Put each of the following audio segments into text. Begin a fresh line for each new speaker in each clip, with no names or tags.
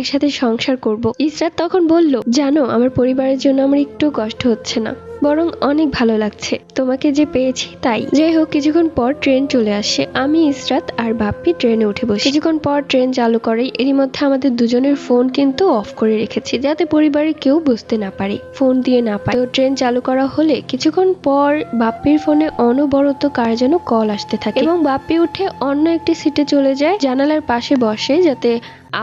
একসাথে সংসার করব। ইসরাত তখন বলল, জানো আমার পরিবারের জন্য আমার একটু কষ্ট হচ্ছে না, বরং অনেক ভালো লাগছে, তোমাকে যে পেয়েছি তাই। যাই হোক, কিছুক্ষণ পর ট্রেন চলে আসে। আমি, ইসরাত আর বাপ্পি ট্রেনে উঠে বসি। কিছুক্ষণ পর ট্রেন চালু করে। এরই মধ্যে আমাদের দুজনের ফোন কিন্তু অফ করে রেখেছি, যাতে পরিবারের কেউ বুঝতে না পারে, ফোন দিয়ে না পায়। তো ট্রেন চালু করা হলে কিছুক্ষণ পর বাপ্পির ফোনে অনবরত কার যেন কল আসতে থাকে এবং বাপ্পি উঠে অন্য একটি সিটে চলে যায়, জানালার পাশে বসে, যাতে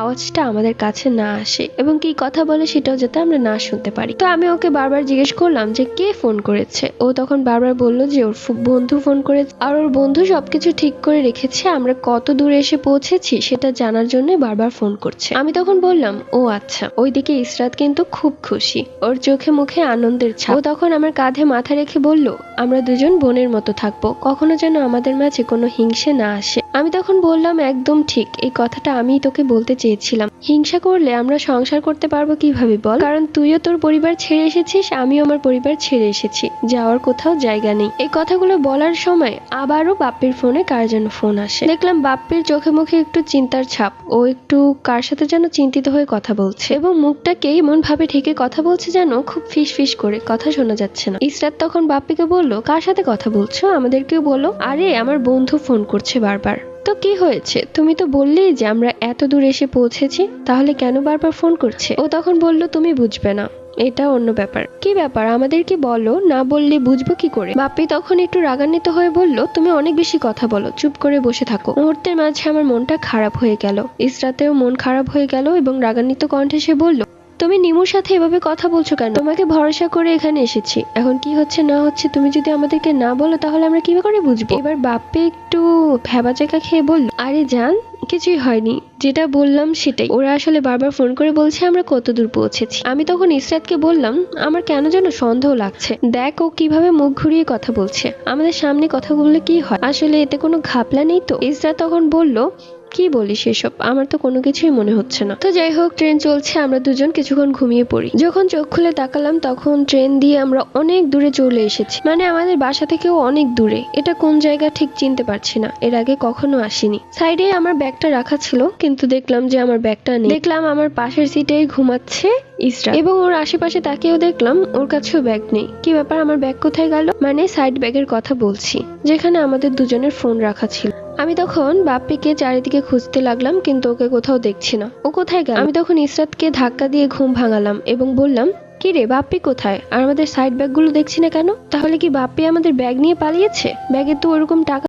আওয়াজটা আমাদের কাছে না আসে এবং কি কথা বলে সেটাও যাতে আমরা না শুনতে পারি। তো আমি ওকে বারবার জিজ্ঞেস করলাম যে কে ফোন করেছে। ও তখন বারবার বলল যে ওর বন্ধু ফোন করেছে, আর ওর বন্ধু সবকিছু ঠিক করে রেখেছে, আমরা কত দূরে এসে পৌঁছেছি সেটা জানার জন্য বারবার ফোন করছে। আমি তখন বললাম, ও আচ্ছা। ওইদিকে ইসরাত কিন্তু খুব খুশি, ওর চোখে মুখে আনন্দের ছাপ। ও তখন আমার কাঁধে মাথা রেখে বলল, আমরা দুজন বোনের মতো থাকবো, কখনো যেন আমাদের মাঝে কোনো হিংসে না আসে। আমি তখন বললাম, একদম ঠিক, এই কথাটা আমি তোকে বলতে চেয়েছিলাম। হিংসা করলে আমরা সংসার করতে পারবো কিভাবে বল? কারণ তুইও তোর পরিবার ছেড়ে এসেছিস, আমিও আমার পরিবার ছেড়ে এসেছি, যাওয়ার কোথাও জায়গা নেই। এই কথাগুলো বলার সময় আবারও বাপ্পির ফোনে কার যেন ফোন আসে। দেখলাম বাপ্পির চোখে মুখে একটু চিন্তার ছাপ, ও একটু কার সাথে যেন চিন্তিত হয়ে কথা বলছে এবং মুখটাকে এমন ভাবে ঢেকে কথা বলছে যেন খুব ফিস ফিস করে, কথা শোনা যাচ্ছে না। ইসরাত তখন বাপ্পিকে বলল, কার সাথে কথা বলছো, আমাদেরকেও বলো। আরে আমার বন্ধু ফোন করছে বারবার। তো কি হয়েছে, তুমি তো বললেই যে আমরা এত দূর এসে পৌঁছেছি, তাহলে কেন বারবার ফোন করছে? ও তখন বলল, তুমি বুঝবে না, এটা অন্য ব্যাপার। কি ব্যাপার আমাদেরকে বলো, না বললে বুঝবো কি করে? বাপ্পি তখন একটু রাগান্বিত হয়ে বলল, তুমি অনেক বেশি কথা বলো, চুপ করে বসে থাকো। মুহূর্তের মাঝে আমার মনটা খারাপ হয়ে গেল, ইসরাতেও মন খারাপ হয়ে গেল এবং রাগান্বিত কণ্ঠে সে বলল, তুমি নিমুর সাথে এভাবে কথা বলছো কেন? তোমাকে ভরসা করে এখানে এসেছি, এখন কি হচ্ছে না হচ্ছে তুমি যদি আমাদেরকে না বলো তাহলে আমরা কিভাবে করে বুঝবো? এবার বাপ্পি একটু ভ্যাবাচাকা খেয়ে বলল, আরে জান, কিছুই হয়নি, যেটা বললাম সেটাই। ওরা আসলে বারবার ফোন করে বলছে আমরা কত দূর পৌঁছেছি। আমি তখন ইসরাতকে বললাম, আমার কেন যেন সন্দেহ লাগছে, দেখ ও কিভাবে মুখ ঘুরিয়ে কথা বলছে, আমাদের সামনে কথা বললে কি হয়, আসলে এতে কোনো ঘাপলা নেই তো? ইসরাত তখন বলল, কি বলিস এসব, আমার তো কোনো কিছুই মনে হচ্ছে না। তো যাই হোক, ট্রেন চলছে, আমরা দুজন কিছুক্ষণ ঘুমিয়ে পড়ি। যখন চোখ খুলে তাকালাম তখন ট্রেন দিয়ে আমরা অনেক দূরে চলে এসেছি, মানে আমাদের বাসা থেকেও অনেক দূরে। এটা কোন জায়গা ঠিক চিনতে পারছি না, এর আগে কখনো আসিনি। সাইডে আমার ব্যাগটা রাখা ছিল, কিন্তু দেখলাম যে আমার ব্যাগটা নেই। দেখলাম আমার পাশের সিটেই ঘুমাচ্ছে ইসরাত এবং ওর আশেপাশে তাকিয়েও দেখলাম ওর কাছেও ব্যাগ নেই। কি ব্যাপার, আমার ব্যাগ কোথায় গেল? মানে সাইড ব্যাগের কথা বলছি, যেখানে আমাদের দুজনের ফোন রাখা ছিল। আমি তখন বাপ্পিকে চারিদিকে খুঁজতে লাগলাম, কিন্তু ওকে কোথাও দেখছি না, ও কোথায় গেল? আমি তখন ইসরাতকে ধাক্কা দিয়ে ঘুম ভাঙালাম এবং বললাম, কি রে বাপ্পি কোথায়, আর আমাদের সাইড ব্যাগগুলো দেখছি না কেন? তাহলে কি বাপ্পি আমাদের ব্যাগ নিয়ে পালিয়েছে? ব্যাগে তো ওরকম টাকা